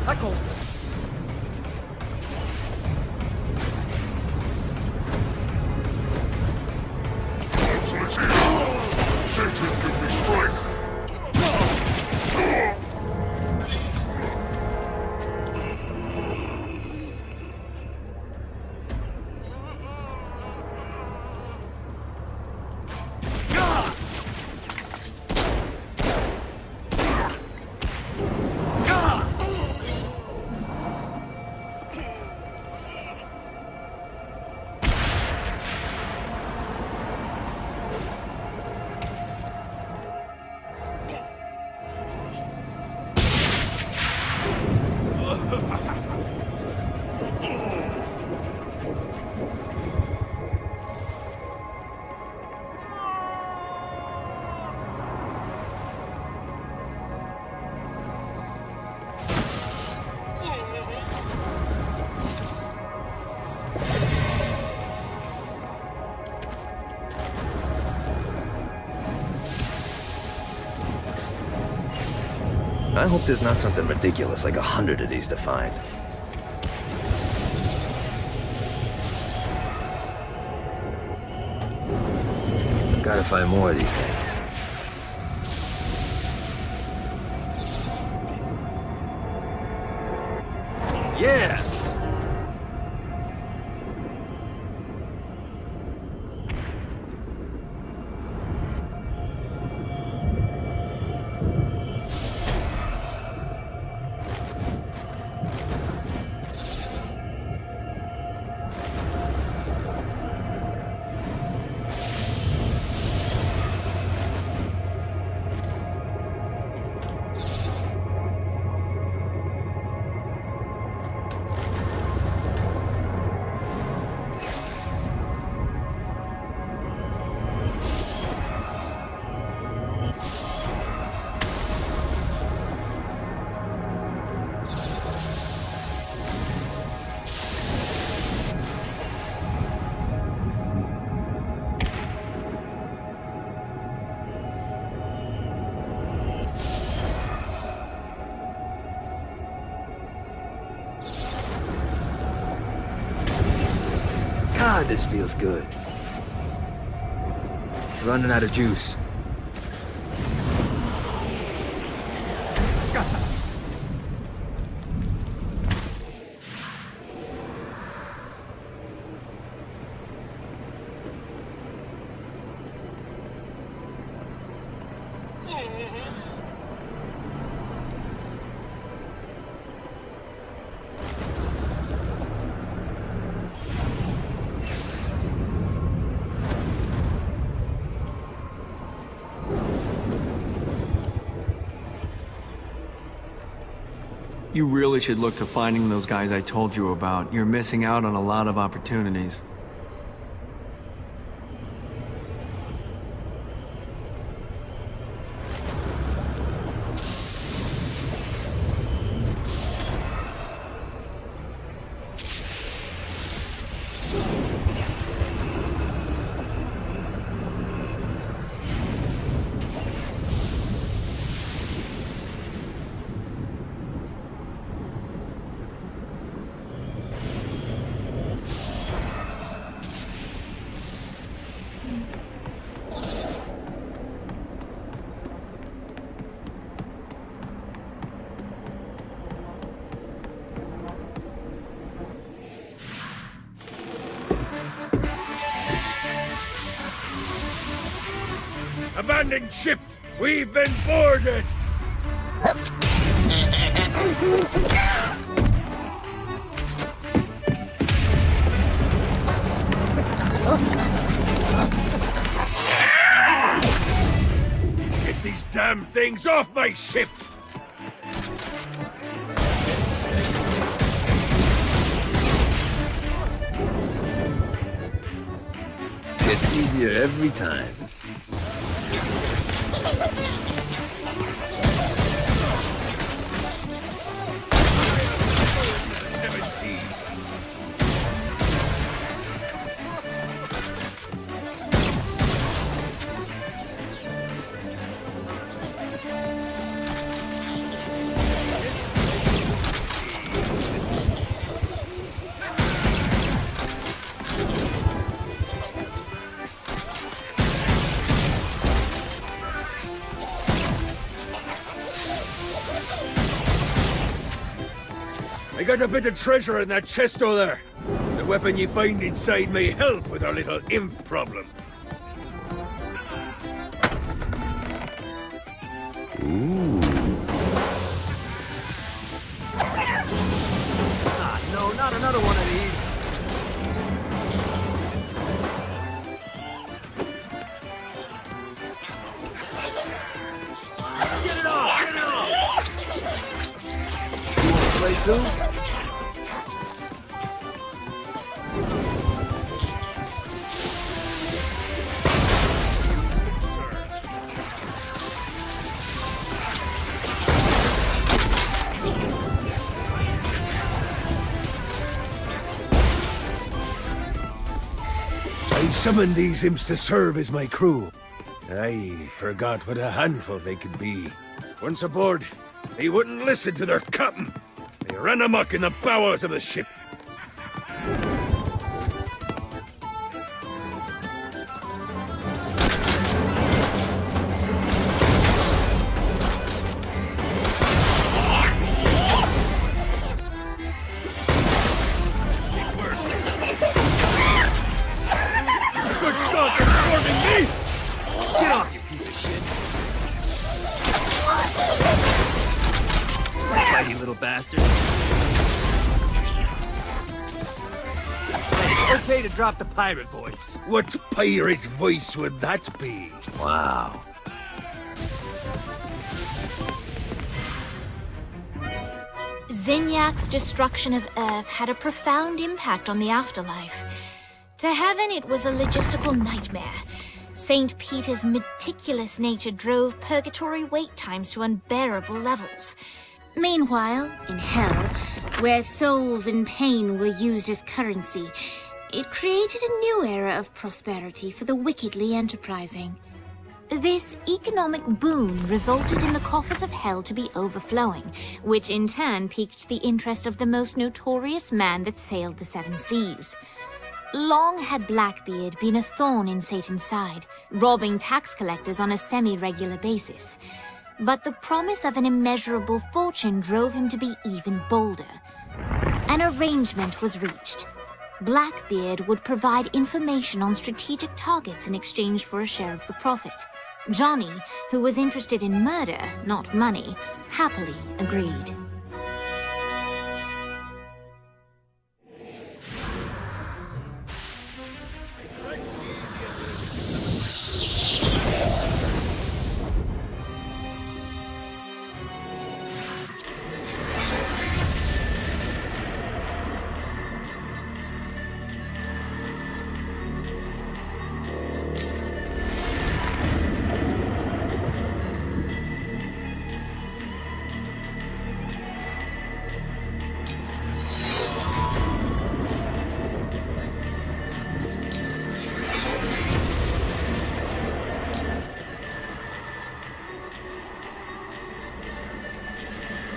That calls good. Satan give me strength! I hope there's not something ridiculous like 100 of these to find. I've gotta find more of these things. Yeah! God, this feels good. Running out of juice. You really should look to finding those guys I told you about. You're missing out on a lot of opportunities. Abandoned ship! We've been boarded! Get these damn things off my ship! It's easier every time. I got a bit of treasure in that chest over there. The weapon you find inside may help with our little imp problem. Ah, no, not another one of these. Get it off! Get it off! You wanna play too? I summoned these imps to serve as my crew. I forgot what a handful they could be. Once aboard, they wouldn't listen to their captain. They ran amok in the bowels of the ship. Good God, they're swarming me! Get off, you piece of shit! Right, you little bastard. Hey, it's okay to drop the pirate voice. What pirate voice would that be? Wow. Zinyak's destruction of Earth had a profound impact on the afterlife. To heaven, it was a logistical nightmare. St. Peter's meticulous nature drove purgatory wait times to unbearable levels. Meanwhile, in hell, where souls in pain were used as currency, it created a new era of prosperity for the wickedly enterprising. This economic boon resulted in the coffers of hell to be overflowing, which in turn piqued the interest of the most notorious man that sailed the seven seas. Long had Blackbeard been a thorn in Satan's side, robbing tax collectors on a semi-regular basis. But the promise of an immeasurable fortune drove him to be even bolder. An arrangement was reached. Blackbeard would provide information on strategic targets in exchange for a share of the profit. Johnny, who was interested in murder, not money, happily agreed.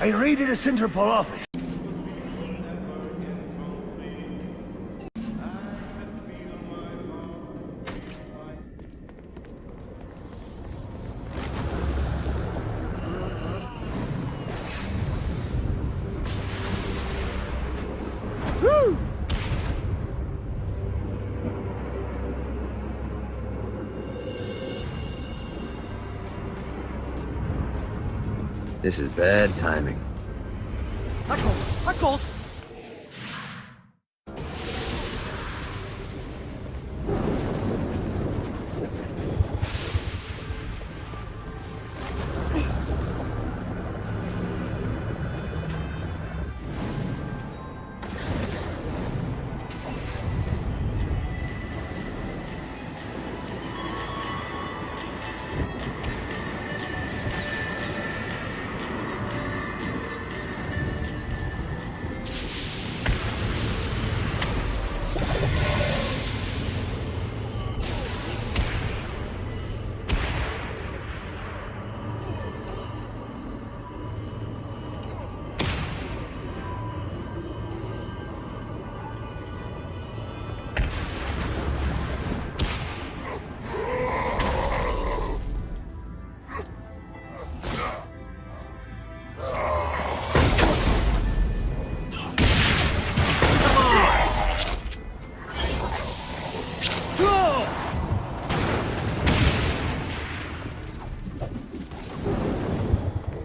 I raided a Centerpol office. This is bad timing. Hot cold! Hot cold!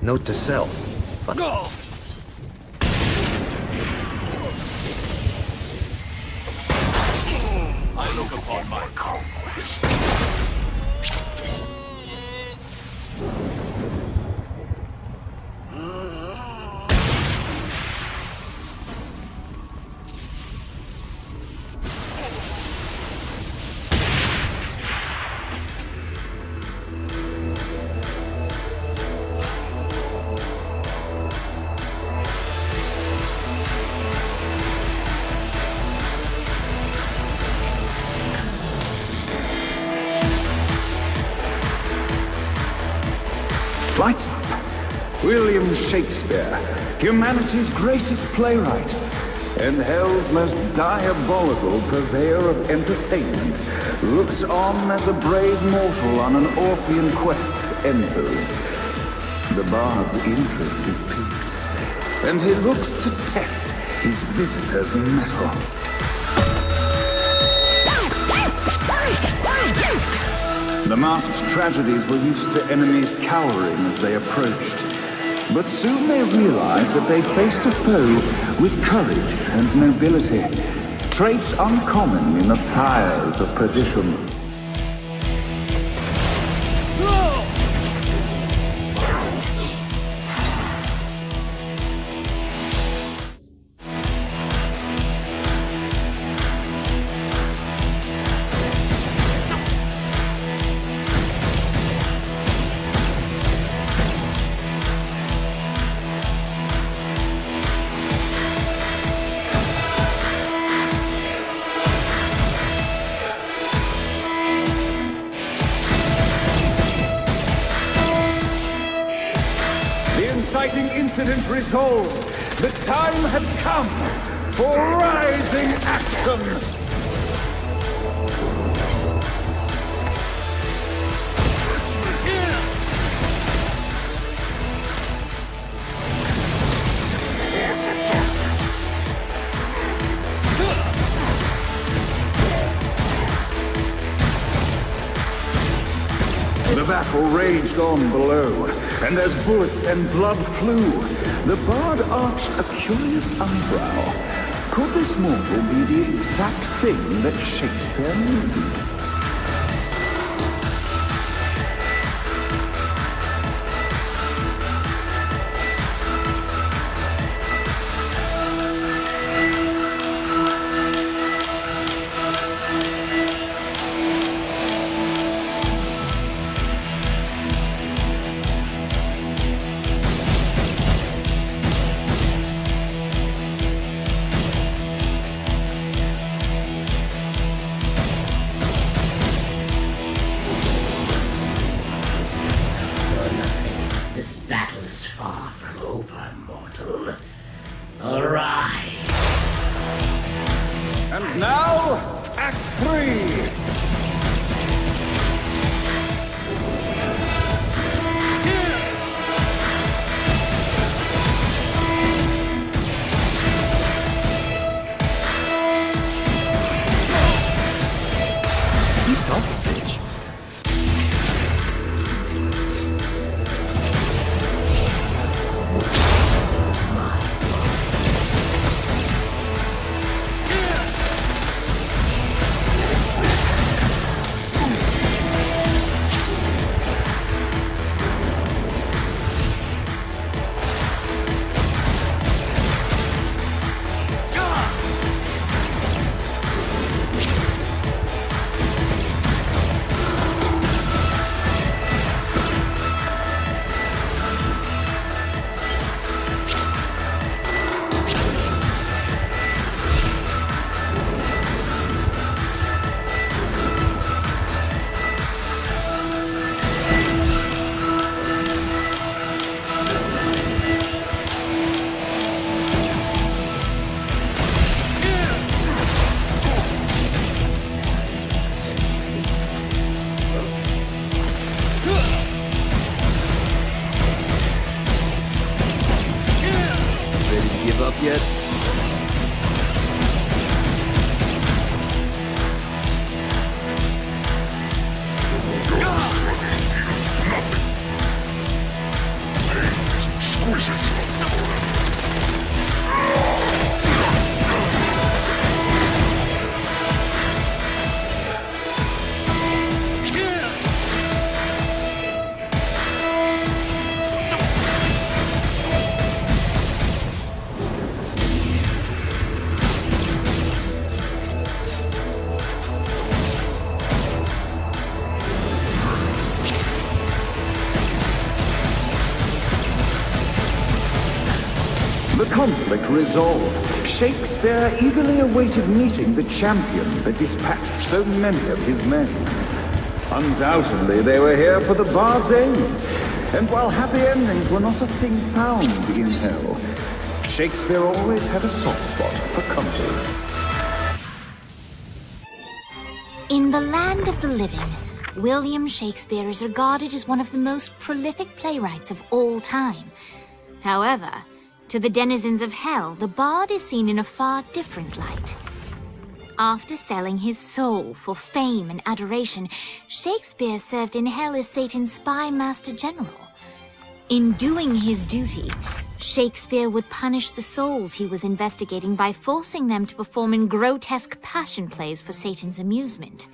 Note to self. Fun. I look upon my conquest. Lights up. William Shakespeare, humanity's greatest playwright, and hell's most diabolical purveyor of entertainment, looks on as a brave mortal on an Orphean quest enters. The bard's interest is piqued, and he looks to test his visitor's mettle. The masked tragedies were used to enemies cowering as they approached. But soon they realized that they faced a foe with courage and nobility, traits uncommon in the fires of perdition. Incident resolved. The time had come for rising action. The battle raged on below, and as bullets and blood flew, the bard arched a curious eyebrow. Could this mortal be the exact thing that Shakespeare needed? This battle is far from over, mortal. Arise! And now, Act 3! Give up yet? The conflict resolved, Shakespeare eagerly awaited meeting the champion that dispatched so many of his men. Undoubtedly, they were here for the bard's aid, and while happy endings were not a thing found in hell, Shakespeare always had a soft spot for comfort. In the land of the living, William Shakespeare is regarded as one of the most prolific playwrights of all time. However, to the denizens of hell, the bard is seen in a far different light. After selling his soul for fame and adoration, Shakespeare served in hell as Satan's spy master general. In doing his duty, Shakespeare would punish the souls he was investigating by forcing them to perform in grotesque passion plays for Satan's amusement.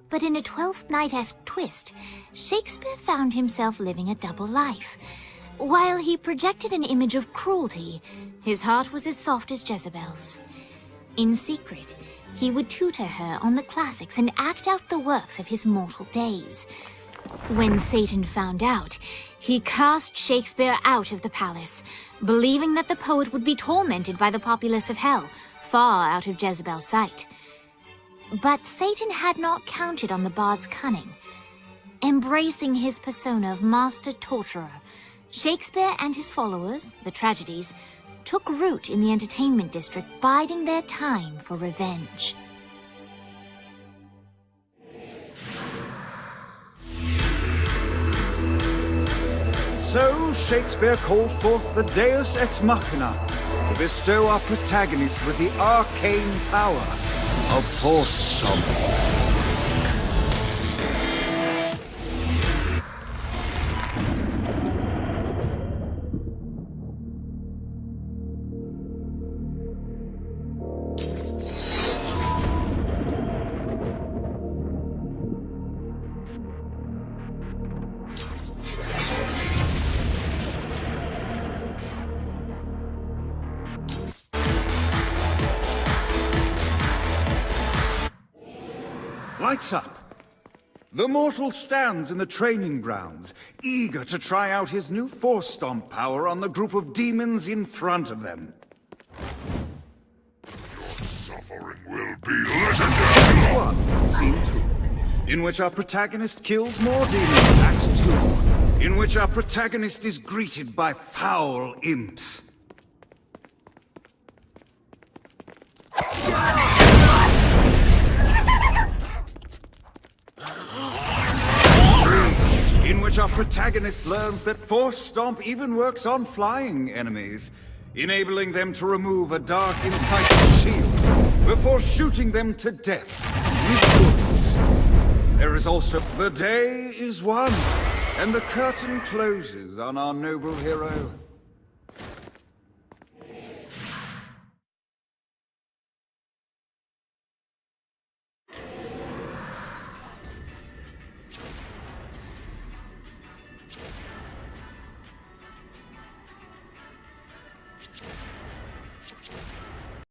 But in a Twelfth Night-esque twist, Shakespeare found himself living a double life. While he projected an image of cruelty, his heart was as soft as Jezebel's. In secret, he would tutor her on the classics and act out the works of his mortal days. When Satan found out, he cast Shakespeare out of the palace, believing that the poet would be tormented by the populace of hell, far out of Jezebel's sight. But Satan had not counted on the bard's cunning. Embracing his persona of master torturer, Shakespeare and his followers, the tragedies, took root in the entertainment district, biding their time for revenge. So Shakespeare called forth the Deus Ex Machina to bestow our protagonist with the arcane power of Force Stomp. Lights up! The mortal stands in the training grounds, eager to try out his new Force Stomp power on the group of demons in front of them. Suffering will be legendary! Act 1, Scene 2, in which our protagonist kills more demons. Act 2, in which our protagonist is greeted by foul imps. In which our protagonist learns that Force Stomp even works on flying enemies, enabling them to remove a dark inciting shield before shooting them to death with bullets. There is also the day is won, and the curtain closes on our noble hero.